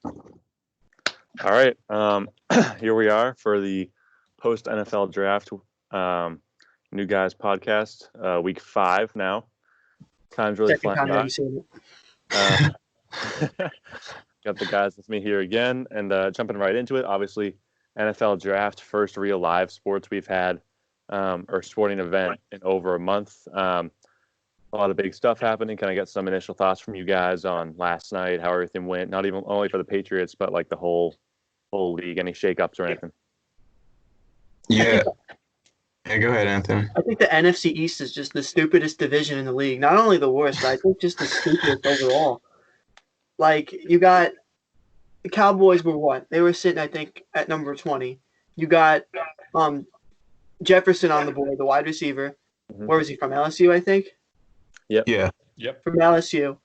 All right. Here we are for the post NFL draft New Guys podcast, week 5 now. Time's really Second flying time that by. you've seen Got the guys with me here again, and jumping right into it. Obviously, NFL draft, first real live sports we've had, or sporting event in over a month. A lot of big stuff happening. Can I get some initial thoughts from you guys on last night, how everything went? Not even only for the Patriots, but like the whole league. Any shakeups or anything? Yeah. Yeah, go ahead, Anthony. I think the NFC East is just the stupidest division in the league. Not only the worst, but I think just the stupidest overall. Like, you got the Cowboys were what? They were sitting, I think, at number 20. You got Jefferson on the board, the wide receiver. Mhm. Where was he from? LSU, I think? Yeah. From LSU.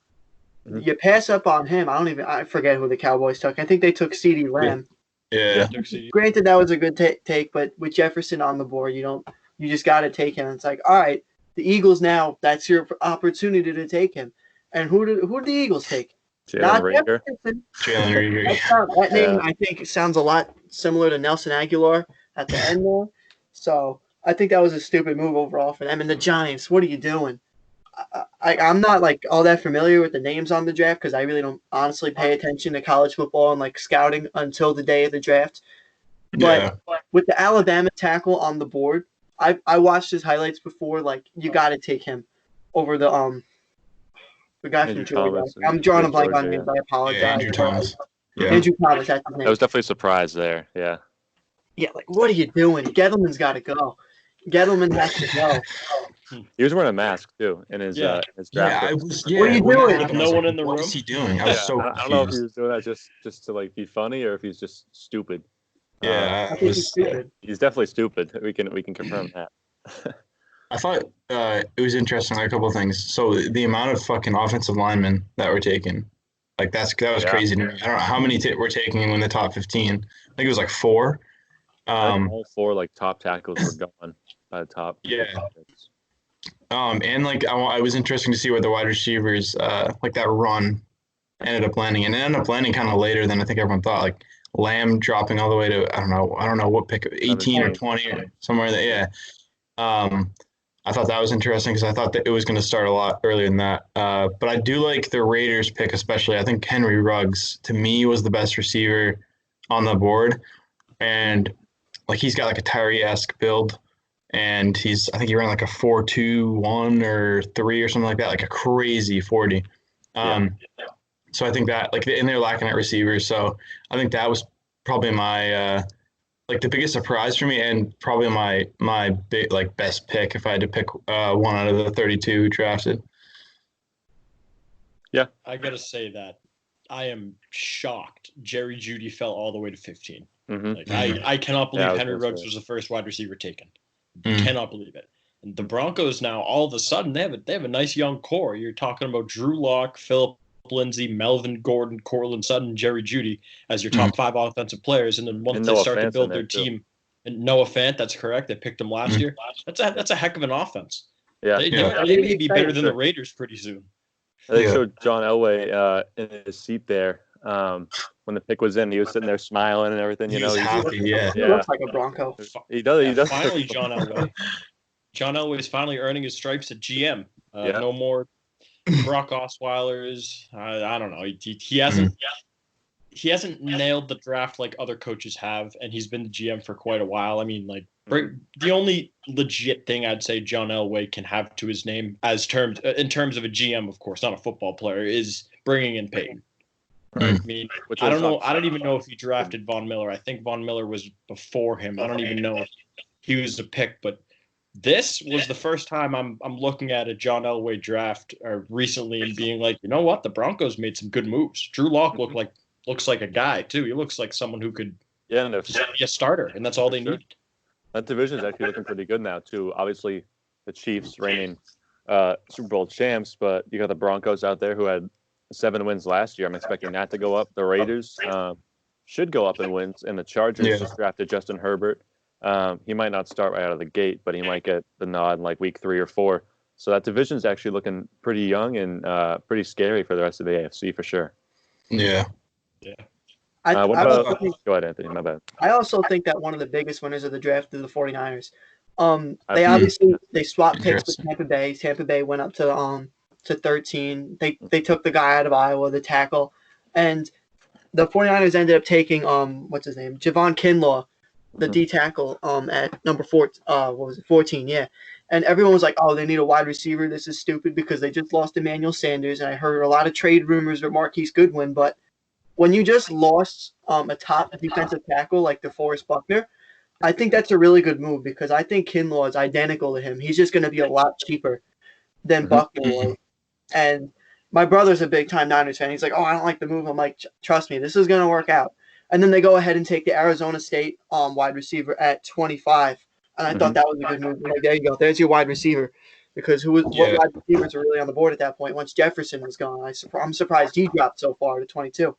Mhm. You pass up on him. I forget who the Cowboys took. I think they took CeeDee Lamb. Yeah. Granted, that was a good take, but with Jefferson on the board, you just got to take him. It's like, all right, the Eagles now, that's your opportunity to take him. And who did the Eagles take? Jalen Reagor. Jefferson. Jalen Reagor. That name, I think, sounds a lot similar to Nelson Aguilar at the end there. So I think that was a stupid move overall for them. And the Giants, what are you doing? I'm not like all that familiar with the names on the draft because I really don't honestly pay attention to college football and like scouting until the day of the draft. But with the Alabama tackle on the board, I watched his highlights before. Like, you got to take him over the guy Andrew from Georgia. Thomas. I'm drawing a blank on Georgia, names. I apologize. Yeah, Andrew Thomas. Yeah. Andrew Thomas, that's his name. That was definitely a surprise there. Yeah. Yeah, like, what are you doing? Gettleman's got to go. Gettleman has to go. He was wearing a mask too in his draft. Yeah, pick. what are you doing? With no one in the room? What is he doing? I was so I confused. don't know if he was doing that just to like be funny or if he's just stupid. Yeah, I think he's stupid. He's definitely stupid. We can confirm that. I thought it was interesting, like, a couple of things. So the amount of fucking offensive linemen that were taken, like that was crazy to me. I don't know how many were taken in the top 15. I think it was like 4. All 4 like top tackles were gone by the top. Yeah. And like I was interesting to see where the wide receivers, like that run, ended up landing, and it ended up landing kind of later than I think everyone thought. Like Lamb dropping all the way to I don't know what pick, 18 or 20 or somewhere there. Yeah. I thought that was interesting because I thought that it was going to start a lot earlier than that. But I do like the Raiders pick, especially. I think Henry Ruggs, to me, was the best receiver on the board. And like he's got like a Tyree-esque build. And I think he ran like a 4.21 or 3 or something like that, like a crazy 40. So I think that, like, and they're lacking at receivers. So I think that was probably my like the biggest surprise for me, and probably my big, like, best pick if I had to pick one out of the 32 drafted. Yeah, I gotta say that I am shocked Jerry Jeudy fell all the way to 15. Mm-hmm. Like, I cannot believe Henry gonna Ruggs say. was the first wide receiver taken. Mm. Cannot believe it. And the Broncos now, all of a sudden, they have a nice young core. You're talking about Drew Lock, Philip Lindsay, Melvin Gordon, Cortland Sutton, Jerry Jeudy as your top 5 offensive players. And then once And they Noah start to Fant's build in their there, too. team, and Noah Fant, that's correct. They picked him last year. That's a heck of an offense. Yeah. They Yeah. may be better than the Raiders pretty soon. They showed John Elway in his seat there when the pick was in. He was sitting there smiling and everything. He was happy, yeah. He looks like a Bronco. He does. He does. Finally, John Elway. John Elway is finally earning his stripes at GM. No more Brock Osweiler's. I don't know. He hasn't nailed the draft like other coaches have, and he's been the GM for quite a while. I mean, like, the only legit thing I'd say John Elway can have to his name in terms of a GM, of course, not a football player, is bringing in Peyton. Right? I mean, I don't know. I don't even know if he drafted Von Miller. I think Von Miller was before him. I don't even know if he was a pick, but this was the first time I'm looking at a John Elway draft recently and being like, you know what, the Broncos made some good moves. Drew Lock looks like a guy too. He looks like someone who could be a starter, and that's all they need. That division is actually looking pretty good now too. Obviously, the Chiefs reigning Super Bowl champs, but you got the Broncos out there who had 7 wins last year. I'm expecting that to go up. The Raiders should go up in wins, and the Chargers just drafted Justin Herbert. He might not start right out of the gate, but he might get the nod in like week 3 or 4. So that division is actually looking pretty young and pretty scary for the rest of the AFC for sure. Yeah. What I also about? think Go ahead, Anthony. My bad. I also think that one of the biggest winners of the draft is the 49ers. They Hmm. obviously they swapped picks with Interesting. Tampa Bay. Tampa Bay went up to 13. They took the guy out of Iowa, the tackle, and the 49ers ended up taking what's his name? Javon Kinlaw, the Mhm. D tackle at number 4 what was it? 14, yeah. And everyone was like, "Oh, they need a wide receiver. This is stupid because they just lost Emmanuel Sanders." And I heard a lot of trade rumors with Marquise Goodwin, but when you just lost a top defensive tackle like DeForest Buckner, I think that's a really good move because I think Kinlaw is identical to him. He's just going to be a lot cheaper than Mhm. Buckner was. And my brother's a big time Niners fan. He's like, "Oh, I don't like the move." I'm like, "Trust me, this is going to work out." And then they go ahead and take the Arizona State wide receiver at 25, and I thought Mhm. that was a good move. Like, there you go, there's your wide receiver, because what Yeah. wide receivers are really on the board at that point? Once Jefferson was gone, I'm surprised he dropped so far to 22.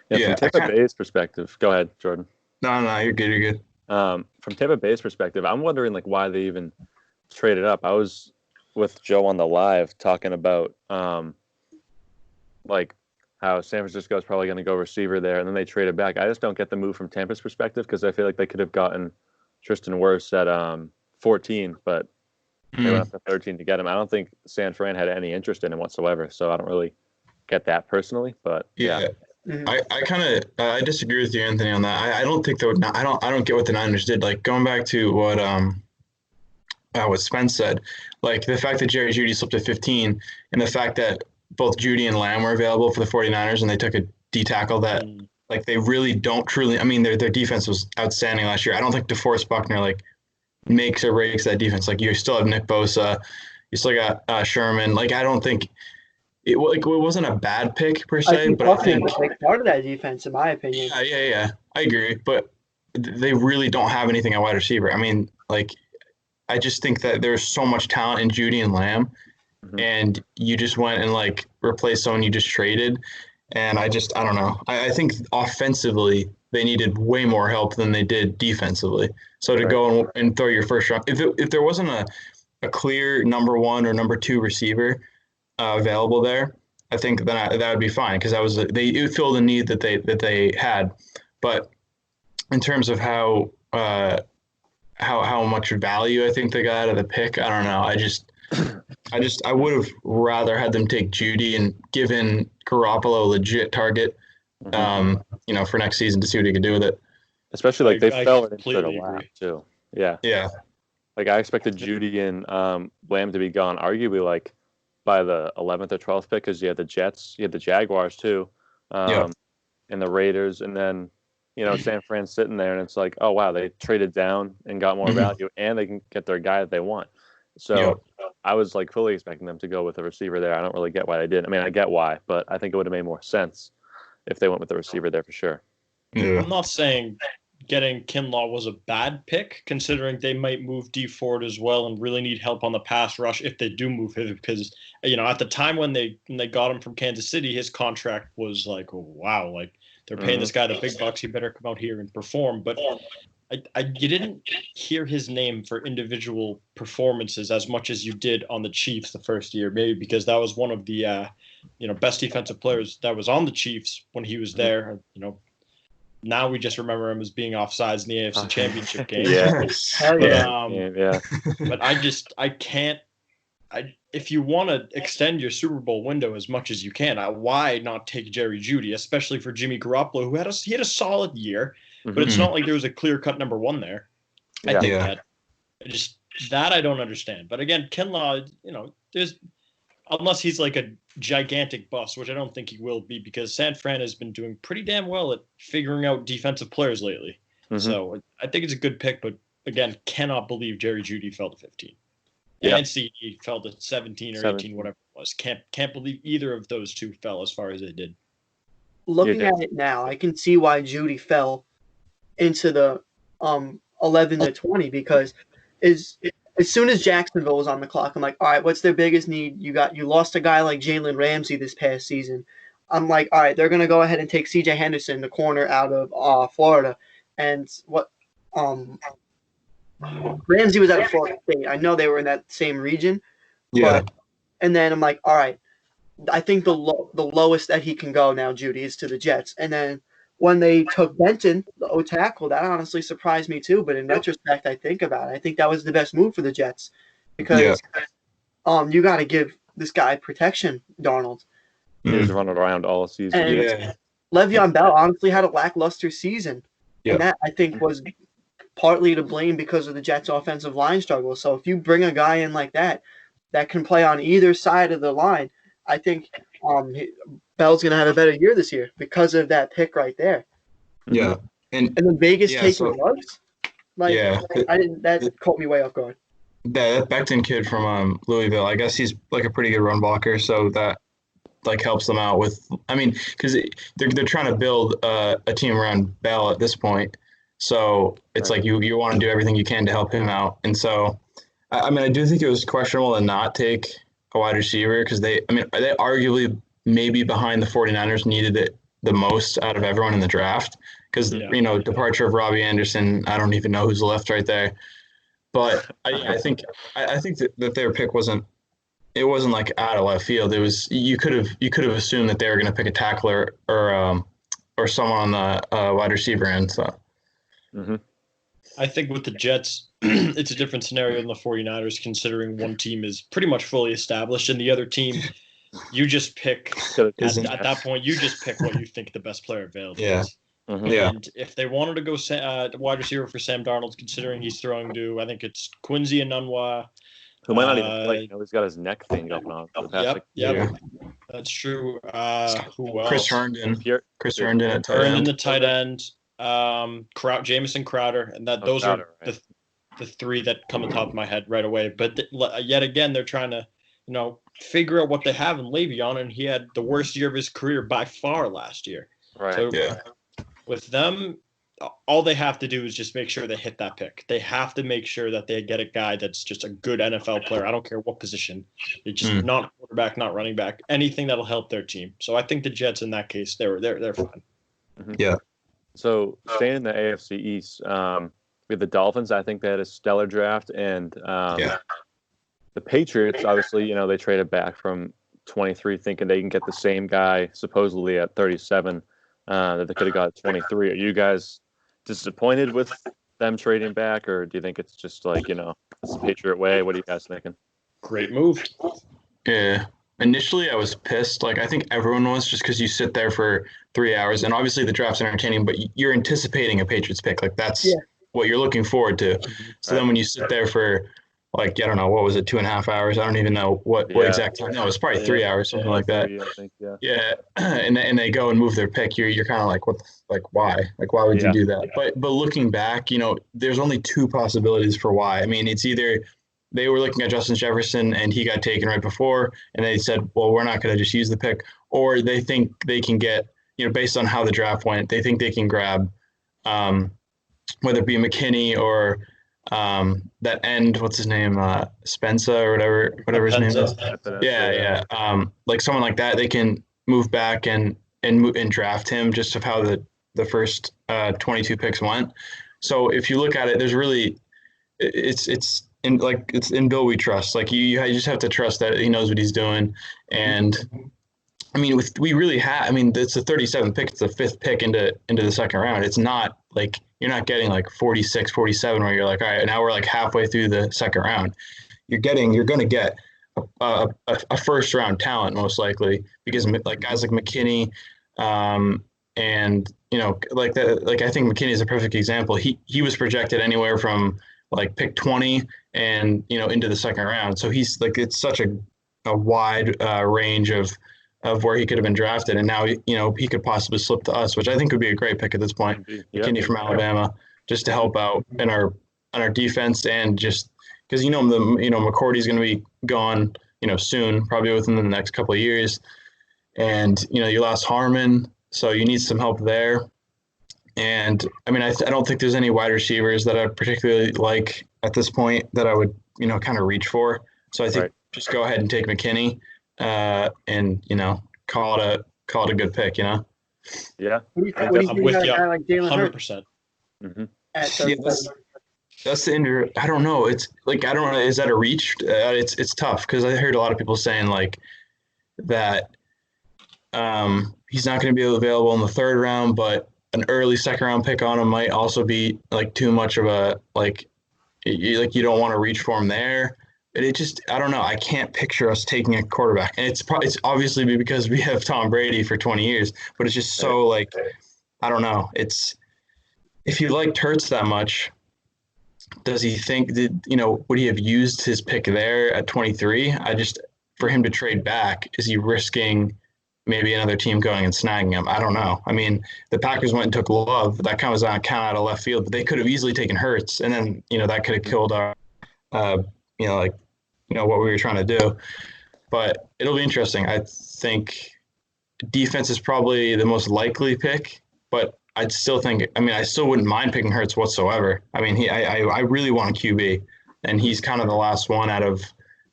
Yeah, Yeah, from Tampa Bay's perspective, go ahead, Jordan. No, you're good. You're good. From Tampa Bay's perspective, I'm wondering like why they even traded up. I was with Joe on the live talking about like how San Francisco is probably going to go receiver there, and then they traded back. I just don't get the move from Tampa's perspective because I feel like they could have gotten Tristan Wirfs at 14, but they went up to 13 to get him. I don't think San Fran had any interest in him whatsoever, so I don't really get that personally. But yeah. Mhm. I kind of I disagree with you, Anthony, on that. I don't think that I don't get what the Niners did. Like going back to what Spence said, like the fact that Jerry Jeudy slipped to 15, and the fact that both Jeudy and Lamb were available for the 49ers, and they took a D tackle that like they really don't truly. I mean, their defense was outstanding last year. I don't think DeForest Buckner like makes or breaks that defense. Like you still have Nick Bosa, you still got Sherman. Like I don't think it wasn't a bad pick per I se, think but I Buckner's think a big part of that defense, in my opinion. yeah, I agree. But they really don't have anything at wide receiver. I mean, like I just think that there's so much talent in Judy and Lamb, Mhm. and you just went and like replaced someone you just traded. And I don't know. I think offensively they needed way more help than they did defensively. So to Right. go and throw your first round, if there wasn't a clear number one or number two receiver available there, I think then that would be fine because it filled a need that they had. But in terms of how much value I think they got out of the pick, I don't know. I would have rather had them take Judy and given Garoppolo a legit target, Mhm. for next season to see what he could do with it. Especially like they I fell into the completely lap agree. too. Yeah. Yeah, Like I expected Judy and Lamb to be gone, arguably like by the 11th or 12th pick, because you had the Jets, you had the Jaguars too, yeah, and the Raiders, and then San Fran's sitting there, and it's like, oh wow, they traded down and got more Mhm. value, and they can get their guy that they want. So I was like fully expecting them to go with a receiver there. I don't really get why they didn't. I mean, I get why, but I think it would have made more sense if they went with the receiver there for sure. yeah. I'm not saying getting Kinlaw was a bad pick, considering they might move D Ford as well and really need help on the pass rush if they do move him. Because at the time when they got him from Kansas City, his contract was like, oh, wow, like they're paying this guy the big bucks. He better come out here and perform. But you didn't hear his name for individual performances as much as you did on the Chiefs the first year, maybe because that was one of the best defensive players that was on the Chiefs when he was there. Now we just remember him as being offsides in the AFC Championship game. Yeah. Hell But, yeah. Yeah. but I can't. If you want to extend your Super Bowl window as much as you can, why not take Jerry Jeudy, especially for Jimmy Garoppolo, who had a solid year, but it's not like there was a clear cut number one there. I Yeah. think Yeah. that I don't understand. But again, Kinlaw, there's unless he's like a gigantic bust, which I don't think he will be, because San Fran has been doing pretty damn well at figuring out defensive players lately. Mhm. So I think it's a good pick, but again, cannot believe Jerry Jeudy fell to 15. Yeah. And CD fell to 17 or 18, whatever it was. Can't believe either of those two fell as far as they did. Looking at it now, I can see why Judy fell into the 11 to 20 because as soon as Jacksonville was on the clock, I'm like, all right, what's their biggest need? You lost a guy like Jalen Ramsey this past season. I'm like, all right, they're gonna go ahead and take C.J. Henderson, the corner out of Florida, and what Ramsey was out of Florida State. I know they were in that same region, Yeah. but and then I'm like, all right, I think the lowest that he can go now, Judy, is to the Jets, and then when they took Benton, the O tackle, that honestly surprised me too. But in retrospect, I think about it, I think that was the best move for the Jets because you got to give this guy protection, Darnold. He was running around all season. And Le'Veon Bell honestly had a lackluster season, and that I think was partly to blame because of the Jets' offensive line struggle. So if you bring a guy in like that can play on either side of the line, I think Bell's going to have a better year this year because of that pick right there. Yeah. And then Vegas taking Ruggs? That caught me way off guard. That Becton kid from Louisville, I guess he's like a pretty good run blocker, so that like helps them out with. I mean, because they're trying to build a team around Bell at this point, so it's like you want to do everything you can to help him out. And so, I mean, I do think it was questionable to not take a wide receiver because they arguably maybe behind the 49ers needed it the most out of everyone in the draft because departure of Robbie Anderson, I don't even know who's left right there. But I think that their pick wasn't like out of left field. It was you could have assumed that they were going to pick a tackler or someone on the wide receiver end. So I think with the Jets, it's a different scenario than the 49ers, considering one team is pretty much fully established and the other team, you just pick at that point. You just pick what you think the best player available is. And if they wanted to go wide receiver for Sam Darnold, considering he's throwing to, I think it's Quincy Enunwa, who might not even play. He's got his neck thing going on. That's true. Who else? Chris Herndon at tight end. The tight end. Jamison Crowder, and those are the three that come on top of my head right away. But yet again, they're trying to figure out what they have in Le'Veon, and he had the worst year of his career by far last year. Right. So, with them, all they have to do is just make sure they hit that pick. They have to make sure that they get a guy that's just a good NFL player. I don't care what position. It's just not quarterback, not running back, anything that'll help their team. So I think the Jets in that case, they're fine. Yeah. So staying in the AFC East, we have the Dolphins. I think they had a stellar draft, and the Patriots, obviously, they traded back from 23 thinking they can get the same guy supposedly at 37 that they could have got at 23. Are you guys disappointed with them trading back, or do you think it's just like, it's the Patriot way? What are you guys thinking? Great move. Yeah. Initially, I was pissed. Like, I think everyone was, just because you sit there for 3 hours, and obviously the draft's entertaining, but you're anticipating a Patriots pick. Like, that's what you're looking forward to. So then when you sit there for, like, I don't know, what was it, 2.5 hours? I don't even know what exact time. No, it was probably 3 hours, something like that. I think, and they go and move their pick. You're kind of like, why? Like, why would you do that? But looking back, there's only two possibilities for why. I mean, it's either they were looking at Justin Jefferson and he got taken right before, and they said, well, we're not going to just use the pick, or they think they can get, based on how the draft went, they think they can grab, whether it be McKinney or that end, what's his name, Spencer or whatever his name is. Like someone like that, they can move back and draft him just of how the first 22 picks went. So if you look at it, there's really, it's in Bill we trust. Like you just have to trust that he knows what he's doing. And I mean, it's the 37th pick. It's the 5th pick into the second round. It's not like you're not getting like 46, 47 where you're like, all right, now we're like halfway through the second round. You're going to get a first round talent most likely, because like guys like McKinney, and like that. Like I think McKinney is a perfect example. He was projected anywhere from like pick 20 and into the second round. So he's like, it's such a wide range of where he could have been drafted, and now he could possibly slip to us, which I think would be a great pick at this point. McKinney from Alabama, just to help out in our defense, and just because McCourty's going to be gone soon, probably within the next couple of years, and you lost Harmon, so you need some help there. And I mean, I don't think there's any wide receivers that I particularly like at this point that I would kind of reach for. So I think just go ahead and take McKinney. And call it a good pick. Yeah. What do you think? I'm with you. Like 100%. That's the injury. I don't know. It's like, I don't know. Is that a reach? It's tough, because I heard a lot of people saying like that he's not going to be available in the third round, but an early second round pick on him might also be like too much of a like you don't want to reach for him there. But it just I don't know. I can't picture us taking a quarterback, and it's obviously because we have Tom Brady for 20 years. But it's just so like I don't know. It's if you liked Hurts that much, does he think that would he have used his pick there at 23? For him to trade back, is he risking maybe another team going and snagging him? I don't know. I mean, the Packers went and took Love. That kind of was on account out of left field, but they could have easily taken Hurts, and then that could have killed our, what we were trying to do. But it'll be interesting. I think defense is probably the most likely pick, but I'd still think. I mean, I still wouldn't mind picking Hurts whatsoever. I mean, I really want a QB, and he's kind of the last one out of.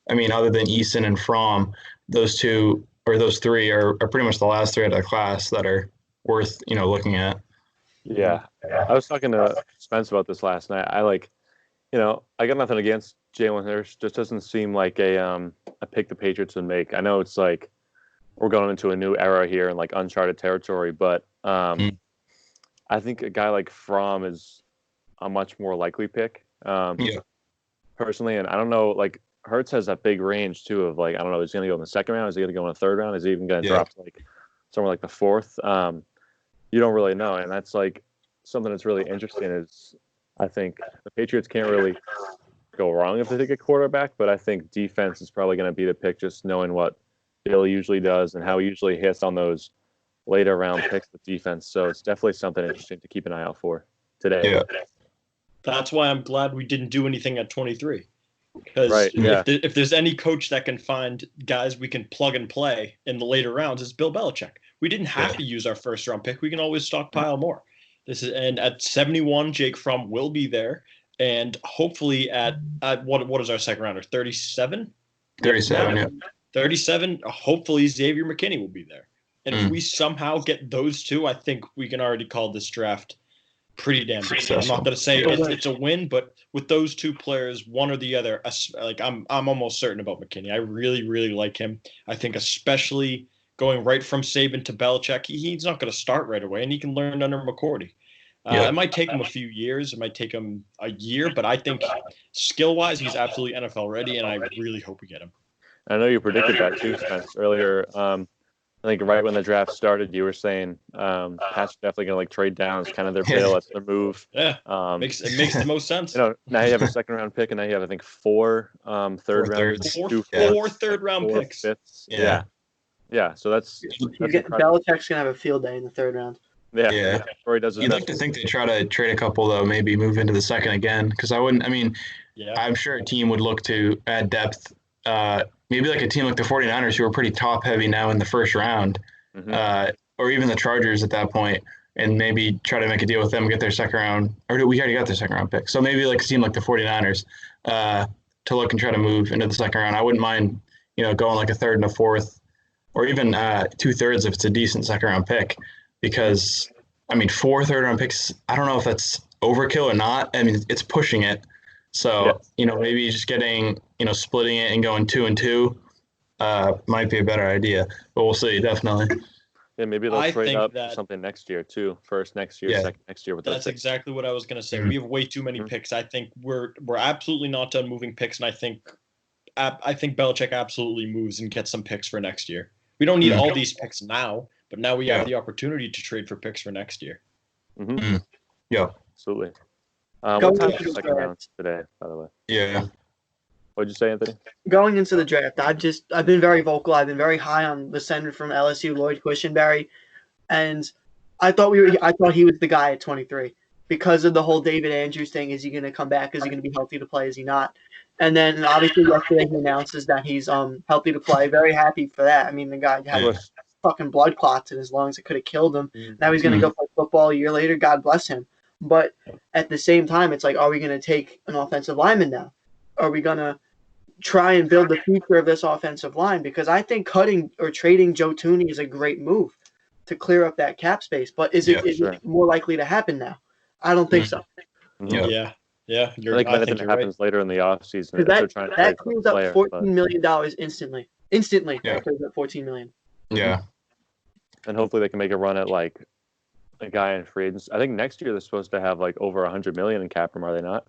I mean, other than Eason and Fromm, those two or those three are pretty much the last three out of the class that are worth looking at. Yeah, I was talking to Spence about this last night. I got nothing against Jalen Hurts. Just doesn't seem like a pick the Patriots would make. I know it's like we're going into a new era here in like uncharted territory, but I think a guy like Fromm is a much more likely pick. Personally, and I don't know, like Hurts has that big range too of like I don't know, is he going to go in the second round? Is he going to go in the third round? Is he even going to drop like somewhere like the fourth? You don't really know, and that's like something that's really interesting. Is I think the Patriots can't really go wrong if they take a quarterback, but I think defense is probably going to be the pick, just knowing what Bill usually does and how he usually hits on those later round picks with defense. So it's definitely something interesting to keep an eye out for today. Yeah. That's why I'm glad we didn't do anything at 23. Because if there's any coach that can find guys we can plug and play in the later rounds, it's Bill Belichick. We didn't have to use our first round pick. We can always stockpile more. And at 71, Jake Fromm will be there. And hopefully at what is our second rounder? 37? 37, yeah. 37. Hopefully Xavier McKinney will be there. And if we somehow get those two, I think we can already call this draft pretty damn good. I'm not going to say it's a win, but with those two players, one or the other, like I'm almost certain about McKinney. I really, really like him. I think especially going right from Saban to Belichick, he's not going to start right away, and he can learn under McCourty. It might take him a few years. It might take him a year, but I think skill-wise, he's absolutely NFL ready, and I really hope we get him. I know you predicted that too, Spence, earlier. I think right when the draft started, you were saying Pats definitely gonna like trade down. It's kind of their bail, that's their move. Yeah, it makes the most sense. Now you have a second round pick, and now you have I think four third round, four third round picks. Fifths. Yeah. So that's Belichick's gonna have a field day in the third round. Yeah. Or he does. You'd like to think they try to trade a couple though, maybe move into the second again, because I'm sure a team would look to add depth. Maybe like a team like the 49ers, who are pretty top heavy now in the first round, or even the Chargers at that point, and maybe try to make a deal with them, get their second round, or we already got their second round pick. So maybe like a team like the 49ers to look and try to move into the second round. I wouldn't mind, going like a third and a fourth, or even 2/3 if it's a decent second round pick, because 4 third round picks, I don't know if that's overkill or not. I mean, it's pushing it. So, maybe just getting, splitting it and going 2 and 2 might be a better idea. But we'll see, definitely. Yeah, maybe they'll trade up for something next year, too. First next year, second next year. That's exactly what I was going to say. We have way too many picks. I think we're absolutely not done moving picks, and I think Belichick absolutely moves and gets some picks for next year. We don't need all these picks now, but now we have the opportunity to trade for picks for next year. Yeah. Absolutely. What time is the second round today, by the way? Yeah. What'd you say, Anthony? Going into the draft, I've been very vocal. I've been very high on the center from LSU, Lloyd Cushenberry, and I thought he was the guy at 23 because of the whole David Andrews thing. Is he going to come back? Is he going to be healthy to play? Is he not? And then obviously yesterday he announces that he's healthy to play. Very happy for that. I mean, the guy had fucking blood clots in his lungs that could have killed him. Now he's going to go play football a year later. God bless him. But at the same time, it's like, are we going to take an offensive lineman now? Are we going to try and build the future of this offensive line? Because I think cutting or trading Joe Thuney is a great move to clear up that cap space. But is it more likely to happen now? I don't think so. Yeah. I think anything happens later in the offseason. That clears up $14 million instantly. That clears up $14 million. Yeah. And hopefully they can make a run at like a guy in free agency. I think next year they're supposed to have like over 100 million in cap room, are they not?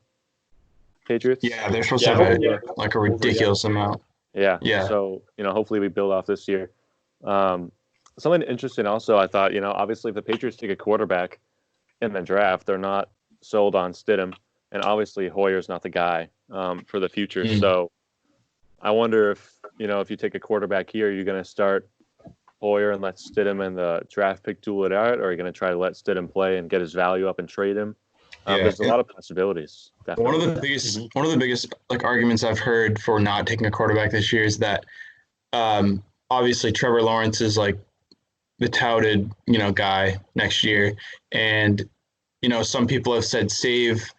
Patriots? Yeah, they're supposed to have like a ridiculous amount. Yeah. Yeah. So, hopefully we build off this year. Something interesting also, I thought, obviously if the Patriots take a quarterback in the draft, they're not sold on Stidham. And obviously Hoyer's not the guy for the future. Mm. So I wonder if, if you take a quarterback here, you're going to start Hoyer and let Stidham and the draft pick duel it out, or are you going to try to let Stidham play and get his value up and trade him? There's a lot of possibilities. Definitely. One of the biggest like arguments I've heard for not taking a quarterback this year is that obviously Trevor Lawrence is like the touted guy next year, and some people have said save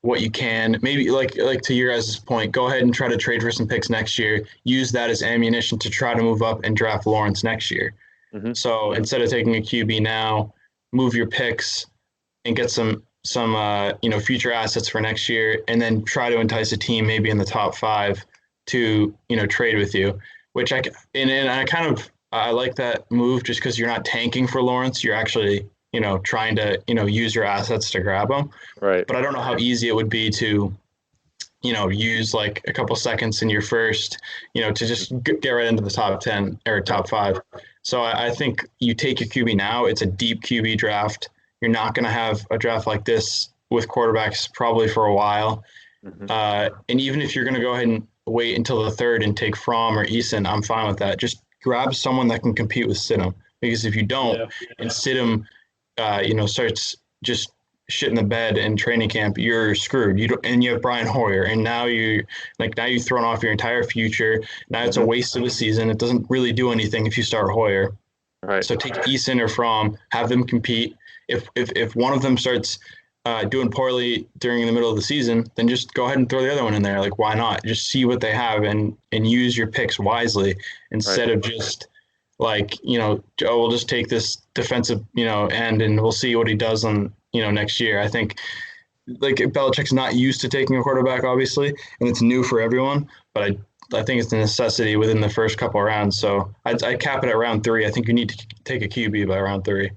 what you can, maybe like to your guys' point, go ahead and try to trade for some picks next year, use that as ammunition to try to move up and draft Lawrence next year. Mm-hmm. So instead of taking a QB now, move your picks and get some future assets for next year, and then try to entice a team maybe in the top 5 to trade with you, which I like that move just because you're not tanking for Lawrence, you're actually trying to use your assets to grab them. Right. But I don't know how easy it would be to use like a couple seconds in your first to just get right into the top 10 or top 5. So I think you take your QB now. It's a deep QB draft. You're not going to have a draft like this with quarterbacks probably for a while. Mm-hmm. And even if you're going to go ahead and wait until the 3rd and take Fromm or Eason, I'm fine with that. Just grab someone that can compete with Stidham, because if you don't, and Stidham, starts just shit in the bed in training camp, you're screwed. And you have Brian Hoyer, and now you've thrown off your entire future. Now it's a waste of a season. It doesn't really do anything if you start Hoyer. Right. So take Eason or Fromm, have them compete. If one of them starts doing poorly during the middle of the season, then just go ahead and throw the other one in there. Like, why not? Just see what they have and use your picks wisely instead of just like, we'll just take this defensive, end and we'll see what he does on, next year. I think like Belichick's not used to taking a quarterback, obviously, and it's new for everyone, but I think it's a necessity within the first couple of rounds. So I cap it at round 3. I think you need to take a QB by round 3.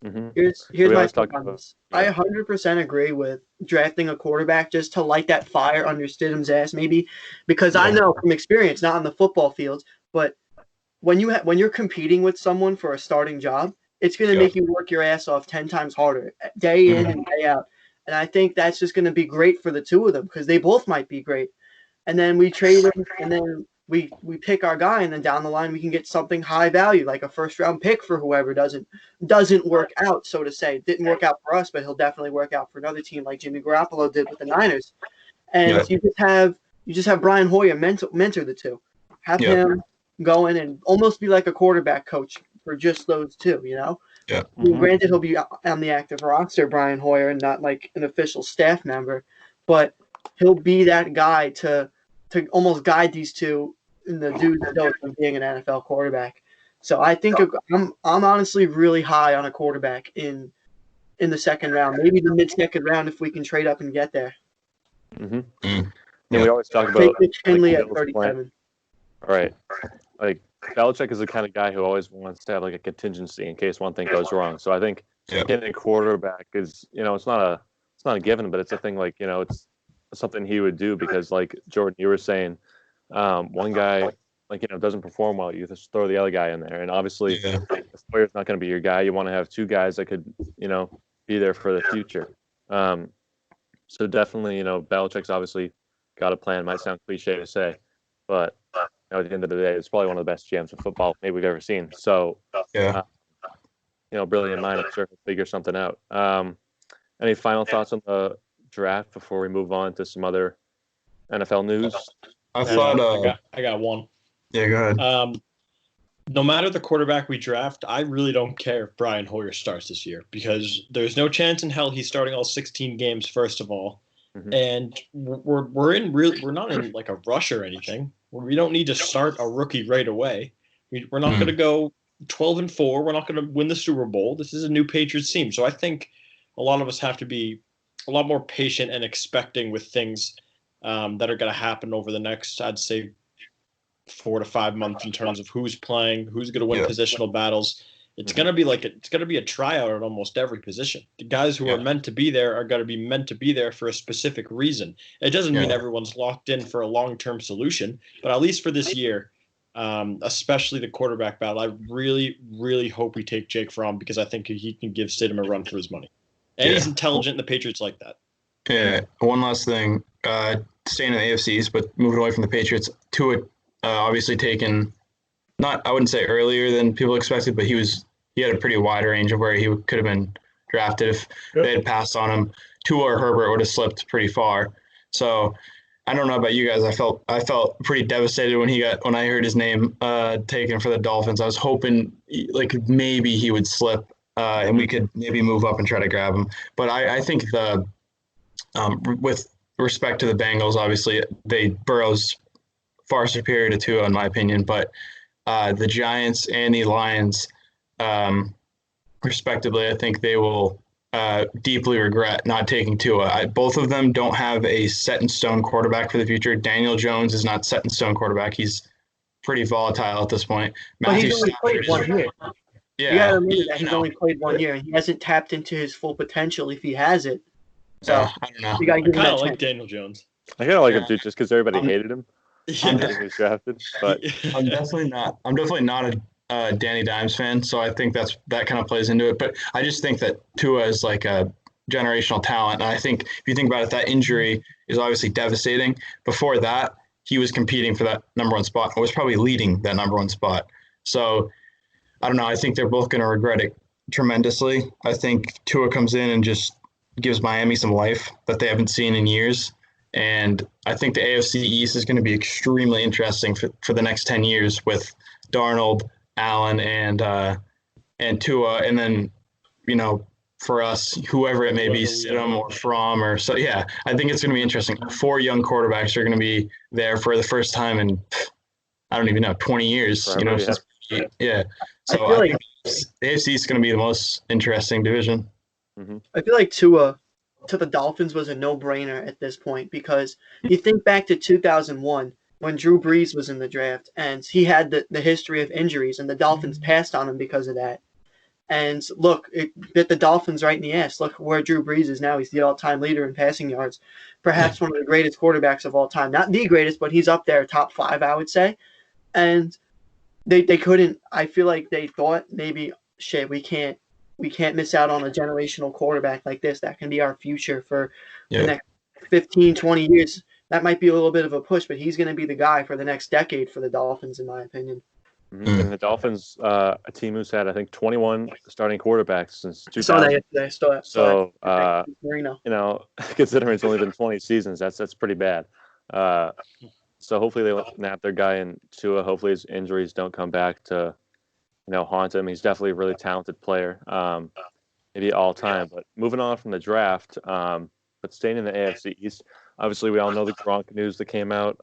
Mm-hmm. Here's my take on this. I 100% agree with drafting a quarterback just to light that fire under Stidham's ass, maybe, because I know from experience, not on the football field, but when you're competing with someone for a starting job, it's going to make you work your ass off 10 times harder, day in and day out. And I think that's just going to be great for the two of them, because they both might be great. And then we trade them, and then we pick our guy, and then down the line we can get something high value, like a first-round pick for whoever doesn't work out, so to say. Didn't work out for us, but he'll definitely work out for another team like Jimmy Garoppolo did with the Niners. And you just have Brian Hoyer mentor the two. Have him go in and almost be like a quarterback coach for just those two, Yeah. Mm-hmm. I mean, granted, he'll be on the active roster, Brian Hoyer, and not like an official staff member, but he'll be that guy to almost guide these two in the do's and don'ts of being an NFL quarterback. So I think I'm honestly really high on a quarterback in the second round, maybe the mid-second round if we can trade up and get there. Mm-hmm. And we always talk about Finley at 37. Right. Like Belichick is the kind of guy who always wants to have like a contingency in case one thing goes wrong. So I think getting a quarterback is, it's not a given, but it's a thing like, it's something he would do because like Jordan, you were saying, one guy like doesn't perform well, you just throw the other guy in there, and obviously the player's not going to be your guy. You want to have two guys that could be there for the future. So definitely Belichick's obviously got a plan. Might sound cliche to say, but at the end of the day, it's probably one of the best GMs of football maybe we've ever seen. So brilliant mind. I'm sure he'll figure something out. Any final thoughts on the draft before we move on to some other NFL news? I thought I got one. Yeah, go ahead. No matter the quarterback we draft, I really don't care if Brian Hoyer starts this year, because there's no chance in hell he's starting all 16 games, first of all. Mm-hmm. And we're not in like a rush or anything. We don't need to start a rookie right away. We're not going to go 12-4. We're not going to win the Super Bowl. This is a new Patriots team. So I think a lot of us have to be a lot more patient and expecting with things that are going to happen over the next, I'd say, 4 to 5 months in terms of who's playing, who's going to win positional battles. It's gonna be a tryout at almost every position. The guys who are meant to be there are gonna be meant to be there for a specific reason. It doesn't mean everyone's locked in for a long-term solution, but at least for this year, especially the quarterback battle, I really, really hope we take Jake Fromm because I think he can give Stidham a run for his money. And he's intelligent, and the Patriots like that. Yeah. One last thing, staying in the AFC East, but moving away from the Patriots, Tua obviously taken, I wouldn't say earlier than people expected, but he had a pretty wide range of where he could have been drafted if they had passed on him. Tua or Herbert would have slipped pretty far. So I don't know about you guys. I felt pretty devastated when I heard his name taken for the Dolphins. I was hoping like maybe he would slip and we could maybe move up and try to grab him. But I think with respect to the Bengals, obviously Burrow's far superior to Tua in my opinion, but the Giants and the Lions, respectively, I think they will deeply regret not taking Tua. Both of them don't have a set-in-stone quarterback for the future. Daniel Jones is not set-in-stone quarterback. He's pretty volatile at this point. But he's only played 1 year. Yeah, you got to remember that he's only played 1 year, and he hasn't tapped into his full potential if he has it. So I don't know. You got to give him I kind that of like chance. Daniel Jones. I kind of like him too, just because everybody hated him. Yeah. When he was drafted, but I'm definitely not a Danny Dimes fan, so I think that kind of plays into it. But I just think that Tua is like a generational talent, and I think if you think about it, that injury is obviously devastating. Before that, he was competing for that number 1 spot and was probably leading that number 1 spot. So I don't know. I think they're both going to regret it tremendously. I think Tua comes in and just gives Miami some life that they haven't seen in years. And I think the AFC East is going to be extremely interesting for the next 10 years with Darnold, Allen, and Tua. And then, for us, whoever it may be, Stidham or Fromm or so. Yeah, I think it's going to be interesting. 4 young quarterbacks are going to be there for the first time in, I don't even know, 20 years. Forever, Yeah. So I think the AFC is going to be the most interesting division. I feel like Tua to the Dolphins was a no-brainer at this point because you think back to 2001 when Drew Brees was in the draft and he had the history of injuries and the Dolphins passed on him because of that. And look, it bit the Dolphins right in the ass. Look where Drew Brees is now. He's the all-time leader in passing yards, perhaps one of the greatest quarterbacks of all time. Not the greatest, but he's up there, top 5, I would say. And they couldn't. I feel like they thought maybe, we can't miss out on a generational quarterback like this. That can be our future for the next 15, 20 years. That might be a little bit of a push, but he's going to be the guy for the next decade for the Dolphins, in my opinion. And the Dolphins, a team who's had, I think, 21 starting quarterbacks since 2000. Saw that yesterday. So, Marino. considering it's only been 20 seasons, that's pretty bad. So hopefully they nap their guy in Tua. Hopefully his injuries don't come back to haunt him. He's definitely a really talented player, maybe all time. But moving on from the draft, but staying in the AFC East, obviously we all know the Gronk news that came out.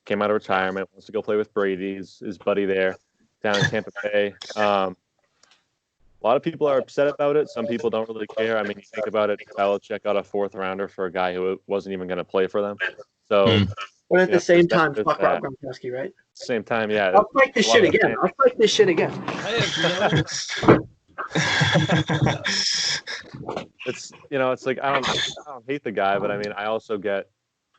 Came out of retirement, wants to go play with Brady. His buddy there down in Tampa Bay. A lot of people are upset about it. Some people don't really care. I mean, you think about it, Belichick got a 4th rounder for a guy who wasn't even going to play for them. So. But at the same time, fuck Rob Gronkowski, right? Same time, yeah. I'll fight this shit again. It's like I don't hate the guy, but I mean I also get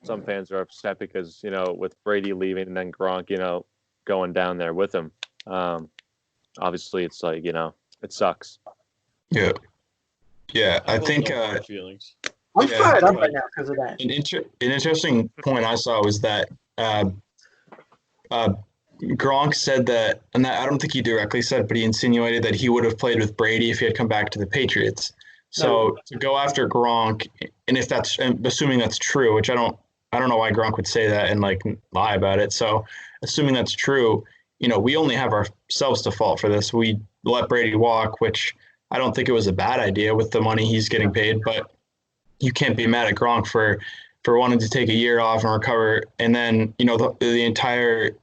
some fans are upset because with Brady leaving and then Gronk going down there with him. Obviously it's like it sucks. Yeah. I think feelings. I'm fired up right now because of that. An interesting point I saw was that Gronk said that, and I don't think he directly said, but he insinuated that he would have played with Brady if he had come back to the Patriots. So to go after Gronk, and assuming that's true, which I don't know why Gronk would say that and like lie about it. So assuming that's true, we only have ourselves to fault for this. We let Brady walk, which I don't think it was a bad idea with the money he's getting paid, but you can't be mad at Gronk for wanting to take a year off and recover. And then, the entire,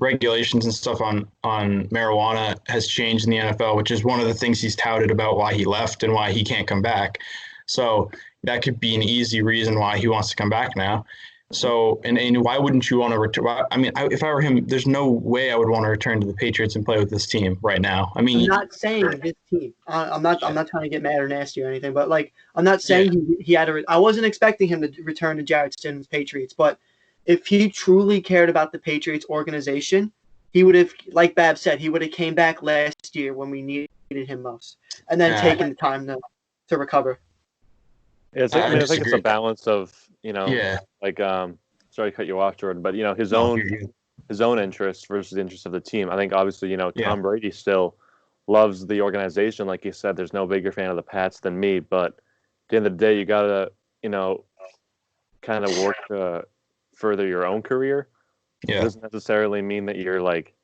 regulations and stuff on marijuana has changed in the NFL, which is one of the things he's touted about why he left and why he can't come back. So that could be an easy reason why he wants to come back now. So, and why wouldn't you want to return? I mean, if I were him, there's no way I would want to return to the Patriots and play with this team right now. I mean, I'm not saying this team. I'm not. I'm not trying to get mad or nasty or anything. But like, I'm not saying he had a. I wasn't expecting him to return to Jarrett Stidham's Patriots. But if he truly cared about the Patriots organization, he would have, like Bab said, he would have came back last year when we needed him most, and then taken the time to recover. Yeah, I think it's a balance of like sorry to cut you off, Jordan, but his own interests versus the interests of the team. I think obviously Tom Brady still loves the organization. Like you said, there's no bigger fan of the Pats than me. But at the end of the day, you gotta kind of work to further your own career. Yeah. It doesn't necessarily mean that you're like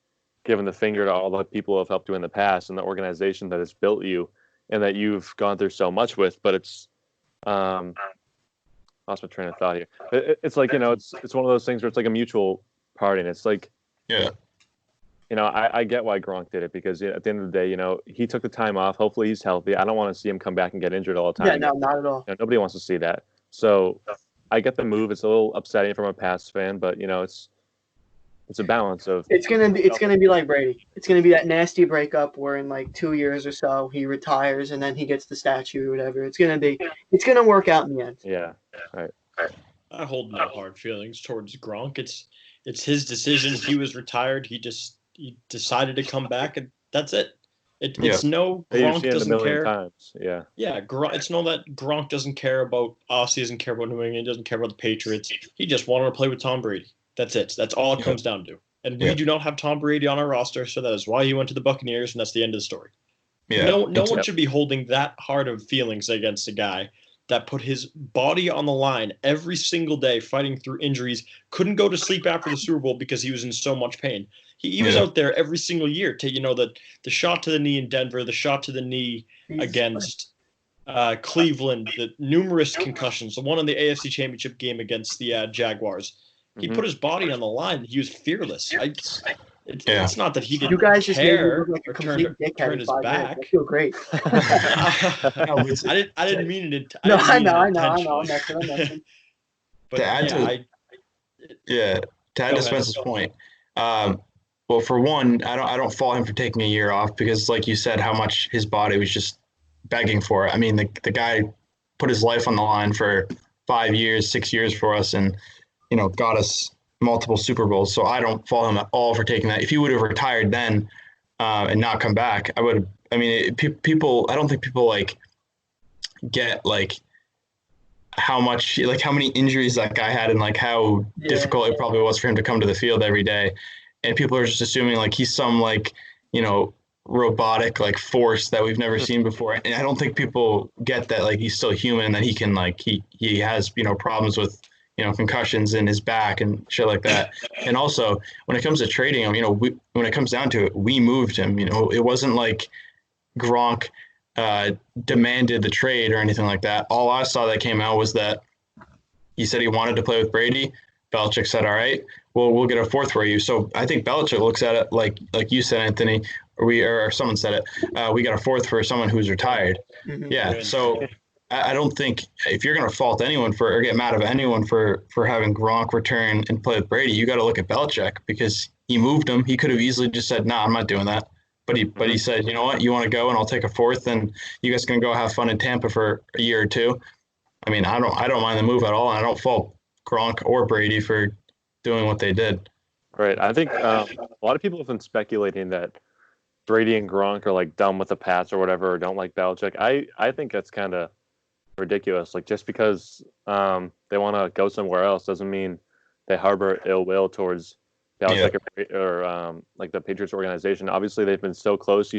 giving the finger to all the people who have helped you in the past and the organization that has built you and that you've gone through so much with. But it's lost my train of thought here. It's like it's one of those things where it's like a mutual party, and it's like I get why Gronk did it, because at the end of the day, he took the time off. Hopefully he's healthy. I don't want to see him come back and get injured all the time. Yeah, no, not at all. Nobody wants to see that. So I get the move. It's a little upsetting from a Pats fan, but it's a balance of. It's gonna be like Brady. It's gonna be that nasty breakup where in like 2 years or so he retires and then he gets the statue or whatever. It's gonna work out in the end. Yeah. Right. I hold no hard feelings towards Gronk. It's his decision. He was retired. He decided to come back, and that's it. It's no Gronk doesn't care. Times. Yeah. Yeah, it's no that Gronk doesn't care about us. He doesn't care about New England. Doesn't care about the Patriots. He just wanted to play with Tom Brady. That's it. That's all it comes down to. And we do not have Tom Brady on our roster, so that is why he went to the Buccaneers, and that's the end of the story. Yeah. No one should be holding that hard of feelings against a guy that put his body on the line every single day fighting through injuries, couldn't go to sleep after the Super Bowl because he was in so much pain. He was out there every single year to, the shot to the knee in Denver, the shot to the knee against Cleveland, the numerous concussions, the one in the AFC Championship game against the Jaguars. He put his body on the line. He was fearless. It's not that he didn't care or turn his back. I feel great. I didn't mean it. I know. I'm messing. But to add to Spencer's point, well, for one, I don't fault him for taking a year off, because, like you said, how much his body was just begging for it. I mean, the guy put his life on the line for 5 years, 6 years for us, and got us multiple Super Bowls. So I don't fault him at all for taking that. If he would have retired then and not come back, I would. I mean, people. I don't think people get how many injuries that guy had, and how difficult it probably was for him to come to the field every day. And people are just assuming he's some robotic force that we've never seen before. And I don't think people get that he's still human, and that he can he has problems with concussions in his back and shit like that. And also, when it comes to trading him, when it comes down to it, we moved him. It wasn't like Gronk demanded the trade or anything like that. All I saw that came out was that he said he wanted to play with Brady. Belichick said, all right, well, we'll get a fourth for you. So I think Belichick looks at it like you said, Anthony, or someone said it, we got a fourth for someone who's retired. Mm-hmm. Yeah, so I don't think if you're going to fault anyone or get mad at anyone for having Gronk return and play with Brady, you got to look at Belichick, because he moved him. He could have easily just said, "Nah, I'm not doing that." But he said, "You know what? You want to go, and I'll take a fourth, and you guys can go have fun in Tampa for a year or two." I mean, I don't mind the move at all, and I don't fault Gronk or Brady for doing what they did. Right. I think a lot of people have been speculating that Brady and Gronk are done with the Pats or whatever, or don't like Belichick. I think that's kind of ridiculous. Just because they want to go somewhere else doesn't mean they harbor ill will towards Belichick or the Patriots organization. Obviously, they've been so close. You